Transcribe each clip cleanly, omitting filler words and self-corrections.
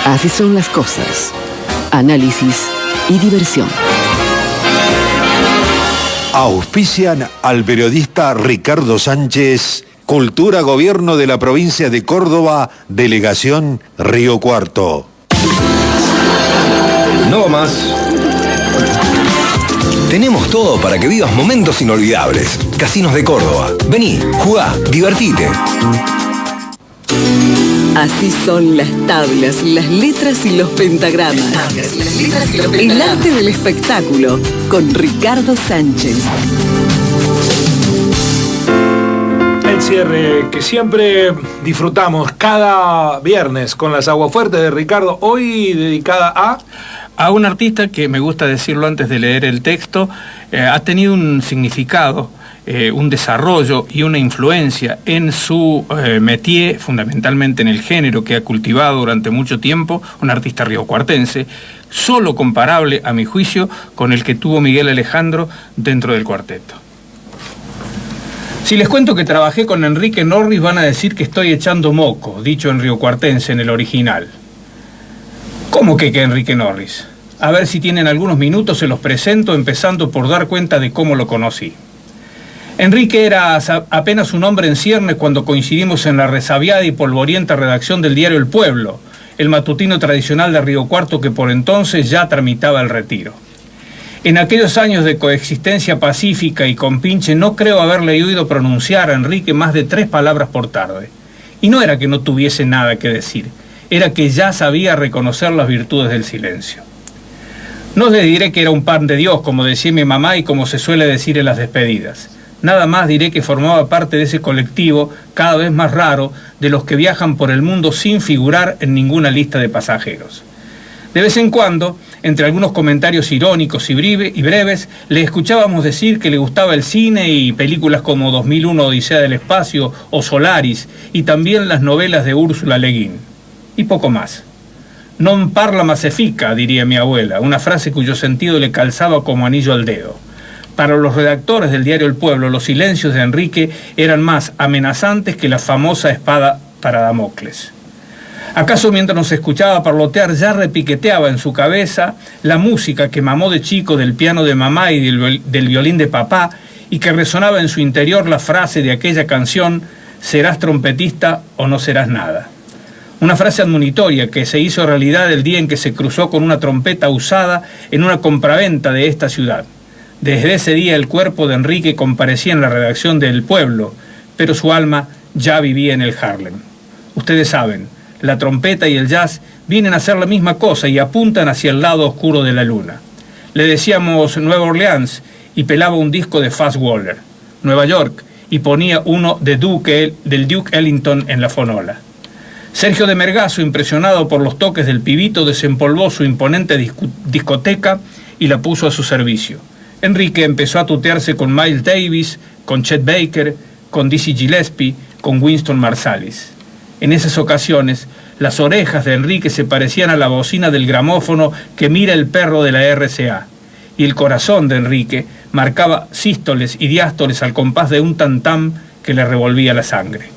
Así son las cosas. Análisis y diversión. Auspician al periodista Ricardo Sánchez, Cultura Gobierno de la Provincia de Córdoba, Delegación Río Cuarto. No más. Tenemos todo para que vivas momentos inolvidables. Casinos de Córdoba. Vení, jugá, divertite. Así son las tablas, las letras y los pentagramas. El arte del espectáculo con Ricardo Sánchez. El cierre que siempre disfrutamos cada viernes con las aguafuertes de Ricardo, hoy dedicada a un artista que, me gusta decirlo antes de leer el texto, ha tenido un significado, un desarrollo y una influencia en su métier, fundamentalmente en el género que ha cultivado durante mucho tiempo, un artista riocuartense, solo comparable, a mi juicio, con el que tuvo Miguel Alejandro dentro del cuarteto. Si les cuento que trabajé con Enrique Norris, van a decir que estoy echando moco, dicho en riocuartense en el original. ¿Cómo que Enrique Norris? A ver si tienen algunos minutos, se los presento, empezando por dar cuenta de cómo lo conocí. Enrique era apenas un hombre en ciernes cuando coincidimos en la resabiada y polvorienta redacción del diario El Pueblo, el matutino tradicional de Río Cuarto que por entonces ya tramitaba el retiro. En aquellos años de coexistencia pacífica y compinche no creo haberle oído pronunciar a Enrique más de 3 palabras por tarde. Y no era que no tuviese nada que decir, era que ya sabía reconocer las virtudes del silencio. No les diré que era un pan de Dios, como decía mi mamá y como se suele decir en las despedidas. Nada más diré que formaba parte de ese colectivo, cada vez más raro, de los que viajan por el mundo sin figurar en ninguna lista de pasajeros. De vez en cuando, entre algunos comentarios irónicos y breves, le escuchábamos decir que le gustaba el cine y películas como 2001 Odisea del Espacio o Solaris, y también las novelas de Úrsula Le Guin. Y poco más. Non parla ma se fica, diría mi abuela, una frase cuyo sentido le calzaba como anillo al dedo. Para los redactores del diario El Pueblo, los silencios de Enrique eran más amenazantes que la famosa espada para Damocles. ¿Acaso mientras nos escuchaba parlotear ya repiqueteaba en su cabeza la música que mamó de chico del piano de mamá y del violín de papá, y que resonaba en su interior la frase de aquella canción, «Serás trompetista o no serás nada»? Una frase admonitoria que se hizo realidad el día en que se cruzó con una trompeta usada en una compraventa de esta ciudad. Desde ese día el cuerpo de Enrique comparecía en la redacción de El Pueblo, pero su alma ya vivía en el Harlem. Ustedes saben, la trompeta y el jazz vienen a ser la misma cosa y apuntan hacia el lado oscuro de la luna. Le decíamos Nueva Orleans y pelaba un disco de Fats Waller, Nueva York, y ponía uno del Duke Ellington en la fonola. Sergio de Mergazo, impresionado por los toques del pibito, desempolvó su imponente discoteca y la puso a su servicio. Enrique empezó a tutearse con Miles Davis, con Chet Baker, con Dizzy Gillespie, con Winston Marsalis. En esas ocasiones, las orejas de Enrique se parecían a la bocina del gramófono que mira el perro de la RCA, y el corazón de Enrique marcaba sístoles y diástoles al compás de un tam-tam que le revolvía la sangre.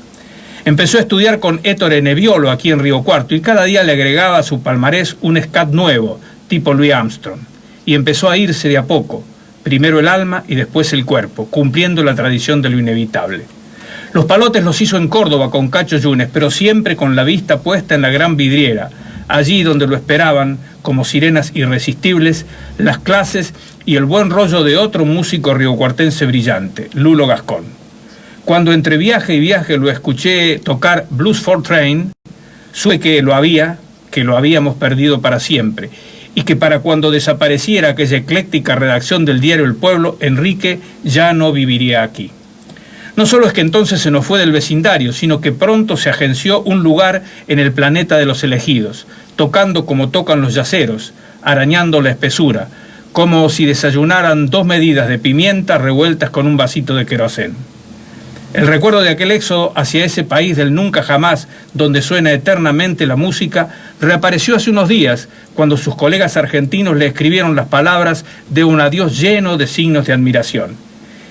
Empezó a estudiar con Ettore Neviolo aquí en Río Cuarto y cada día le agregaba a su palmarés un scat nuevo, tipo Louis Armstrong, y empezó a irse de a poco, primero el alma y después el cuerpo, cumpliendo la tradición de lo inevitable. Los palotes los hizo en Córdoba con Cacho Yunes, pero siempre con la vista puesta en la Gran Vidriera, allí donde lo esperaban, como sirenas irresistibles, las clases y el buen rollo de otro músico riocuartense brillante, Lulo Gascón. Cuando entre viaje y viaje lo escuché tocar Blues for Train, supe que lo habíamos perdido para siempre, y que para cuando desapareciera aquella ecléctica redacción del diario El Pueblo, Enrique ya no viviría aquí. No solo es que entonces se nos fue del vecindario, sino que pronto se agenció un lugar en el planeta de los elegidos, tocando como tocan los yaceros, arañando la espesura, como si desayunaran 2 medidas de pimienta revueltas con un vasito de querosén. El recuerdo de aquel éxodo hacia ese país del nunca jamás, donde suena eternamente la música, reapareció hace unos días, cuando sus colegas argentinos le escribieron las palabras de un adiós lleno de signos de admiración.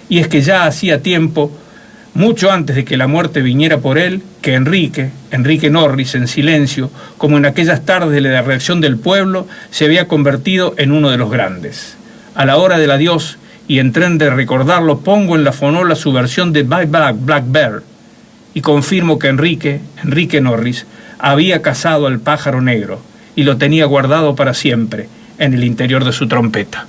Y es que ya hacía tiempo mucho antes de que la muerte viniera por él, que Enrique Norris, en silencio, como en aquellas tardes de la reacción del pueblo, se había convertido en uno de los grandes. A la hora del adiós, y en tren de recordarlo, pongo en la fonola su versión de Bye Bye Blackbird, y confirmo que Enrique Norris, había cazado al pájaro negro, y lo tenía guardado para siempre en el interior de su trompeta.